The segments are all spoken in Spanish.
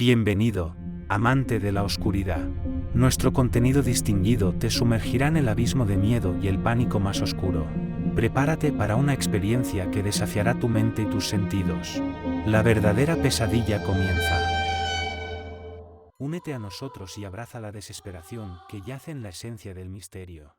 Bienvenido, amante de la oscuridad. Nuestro contenido distinguido te sumergirá en el abismo de miedo y el pánico más oscuro. Prepárate para una experiencia que desafiará tu mente y tus sentidos. La verdadera pesadilla comienza. Únete a nosotros y abraza la desesperación que yace en la esencia del misterio.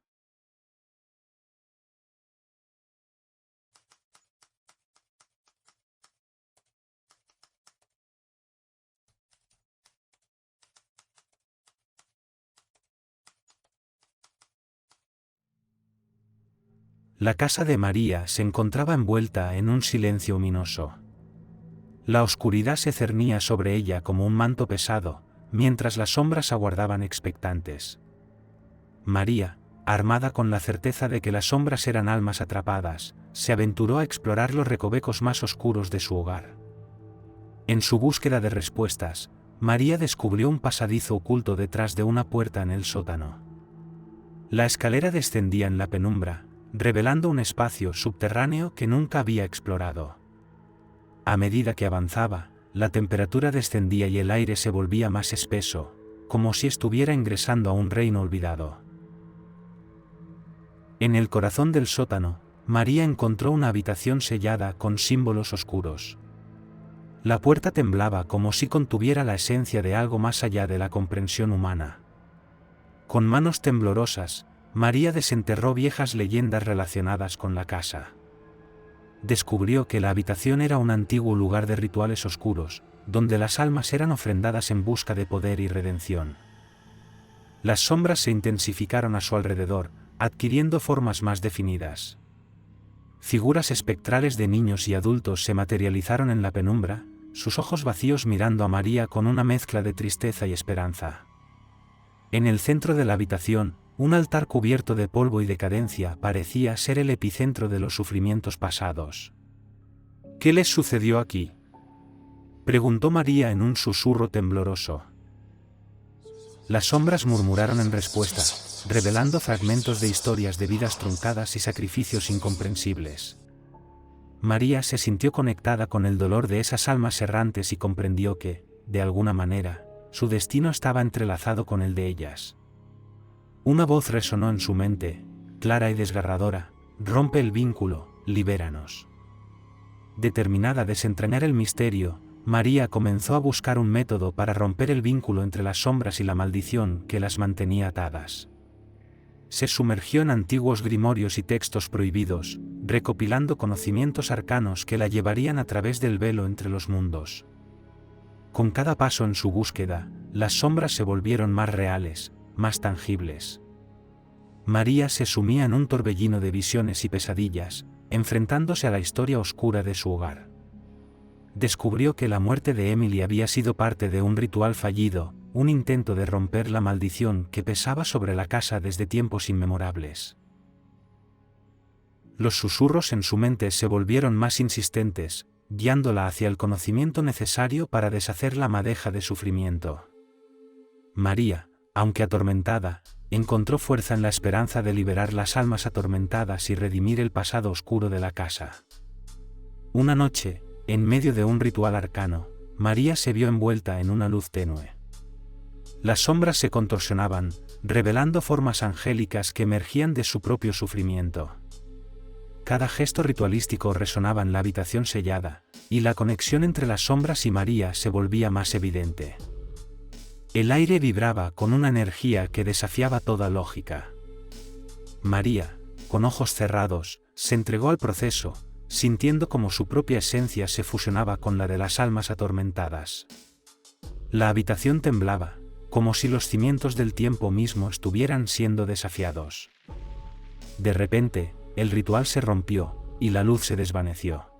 La casa de María se encontraba envuelta en un silencio ominoso. La oscuridad se cernía sobre ella como un manto pesado, mientras las sombras aguardaban expectantes. María, armada con la certeza de que las sombras eran almas atrapadas, se aventuró a explorar los recovecos más oscuros de su hogar. En su búsqueda de respuestas, María descubrió un pasadizo oculto detrás de una puerta en el sótano. La escalera descendía en la penumbra, revelando un espacio subterráneo que nunca había explorado. A medida que avanzaba, la temperatura descendía y el aire se volvía más espeso, como si estuviera ingresando a un reino olvidado. En el corazón del sótano, María encontró una habitación sellada con símbolos oscuros. La puerta temblaba como si contuviera la esencia de algo más allá de la comprensión humana. Con manos temblorosas, María desenterró viejas leyendas relacionadas con la casa. Descubrió que la habitación era un antiguo lugar de rituales oscuros, donde las almas eran ofrendadas en busca de poder y redención. Las sombras se intensificaron a su alrededor, adquiriendo formas más definidas. Figuras espectrales de niños y adultos se materializaron en la penumbra, sus ojos vacíos mirando a María con una mezcla de tristeza y esperanza. En el centro de la habitación, un altar cubierto de polvo y decadencia parecía ser el epicentro de los sufrimientos pasados. ¿Qué les sucedió aquí?, preguntó María en un susurro tembloroso. Las sombras murmuraron en respuesta, revelando fragmentos de historias de vidas truncadas y sacrificios incomprensibles. María se sintió conectada con el dolor de esas almas errantes y comprendió que, de alguna manera, su destino estaba entrelazado con el de ellas. Una voz resonó en su mente, clara y desgarradora: rompe el vínculo, libéranos. Determinada a desentrañar el misterio, María comenzó a buscar un método para romper el vínculo entre las sombras y la maldición que las mantenía atadas. Se sumergió en antiguos grimorios y textos prohibidos, recopilando conocimientos arcanos que la llevarían a través del velo entre los mundos. Con cada paso en su búsqueda, las sombras se volvieron más reales, más tangibles. María se sumía en un torbellino de visiones y pesadillas, enfrentándose a la historia oscura de su hogar. Descubrió que la muerte de Emily había sido parte de un ritual fallido, un intento de romper la maldición que pesaba sobre la casa desde tiempos inmemorables. Los susurros en su mente se volvieron más insistentes, guiándola hacia el conocimiento necesario para deshacer la madeja de sufrimiento. María, aunque atormentada, encontró fuerza en la esperanza de liberar las almas atormentadas y redimir el pasado oscuro de la casa. Una noche, en medio de un ritual arcano, María se vio envuelta en una luz tenue. Las sombras se contorsionaban, revelando formas angélicas que emergían de su propio sufrimiento. Cada gesto ritualístico resonaba en la habitación sellada, y la conexión entre las sombras y María se volvía más evidente. El aire vibraba con una energía que desafiaba toda lógica. María, con ojos cerrados, se entregó al proceso, sintiendo como su propia esencia se fusionaba con la de las almas atormentadas. La habitación temblaba, como si los cimientos del tiempo mismo estuvieran siendo desafiados. De repente, el ritual se rompió, y la luz se desvaneció.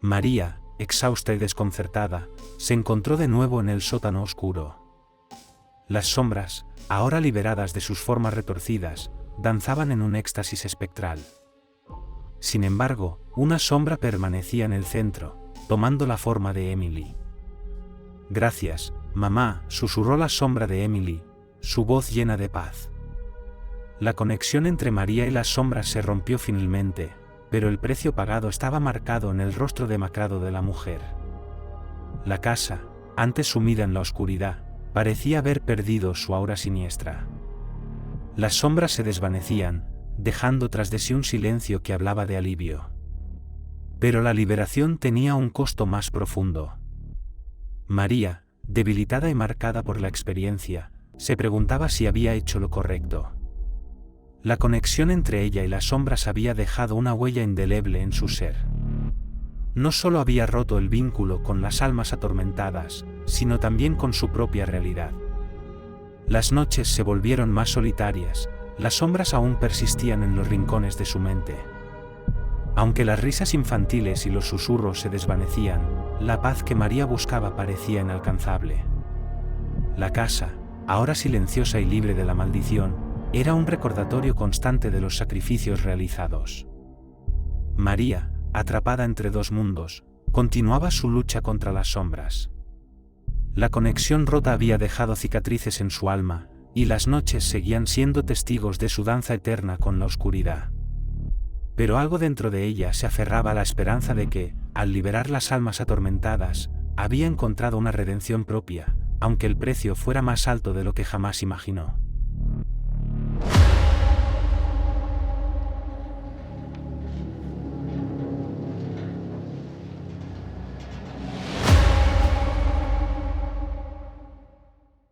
María, exhausta y desconcertada, se encontró de nuevo en el sótano oscuro. Las sombras, ahora liberadas de sus formas retorcidas, danzaban en un éxtasis espectral. Sin embargo, una sombra permanecía en el centro, tomando la forma de Emily. «Gracias, mamá», susurró la sombra de Emily, su voz llena de paz. La conexión entre María y las sombras se rompió finalmente, pero el precio pagado estaba marcado en el rostro demacrado de la mujer. La casa, antes sumida en la oscuridad, parecía haber perdido su aura siniestra. Las sombras se desvanecían, dejando tras de sí un silencio que hablaba de alivio. Pero la liberación tenía un costo más profundo. María, debilitada y marcada por la experiencia, se preguntaba si había hecho lo correcto. La conexión entre ella y las sombras había dejado una huella indeleble en su ser. No solo había roto el vínculo con las almas atormentadas, sino también con su propia realidad. Las noches se volvieron más solitarias, las sombras aún persistían en los rincones de su mente. Aunque las risas infantiles y los susurros se desvanecían, la paz que María buscaba parecía inalcanzable. La casa, ahora silenciosa y libre de la maldición, era un recordatorio constante de los sacrificios realizados. María, atrapada entre dos mundos, continuaba su lucha contra las sombras. La conexión rota había dejado cicatrices en su alma, y las noches seguían siendo testigos de su danza eterna con la oscuridad. Pero algo dentro de ella se aferraba a la esperanza de que, al liberar las almas atormentadas, había encontrado una redención propia, aunque el precio fuera más alto de lo que jamás imaginó.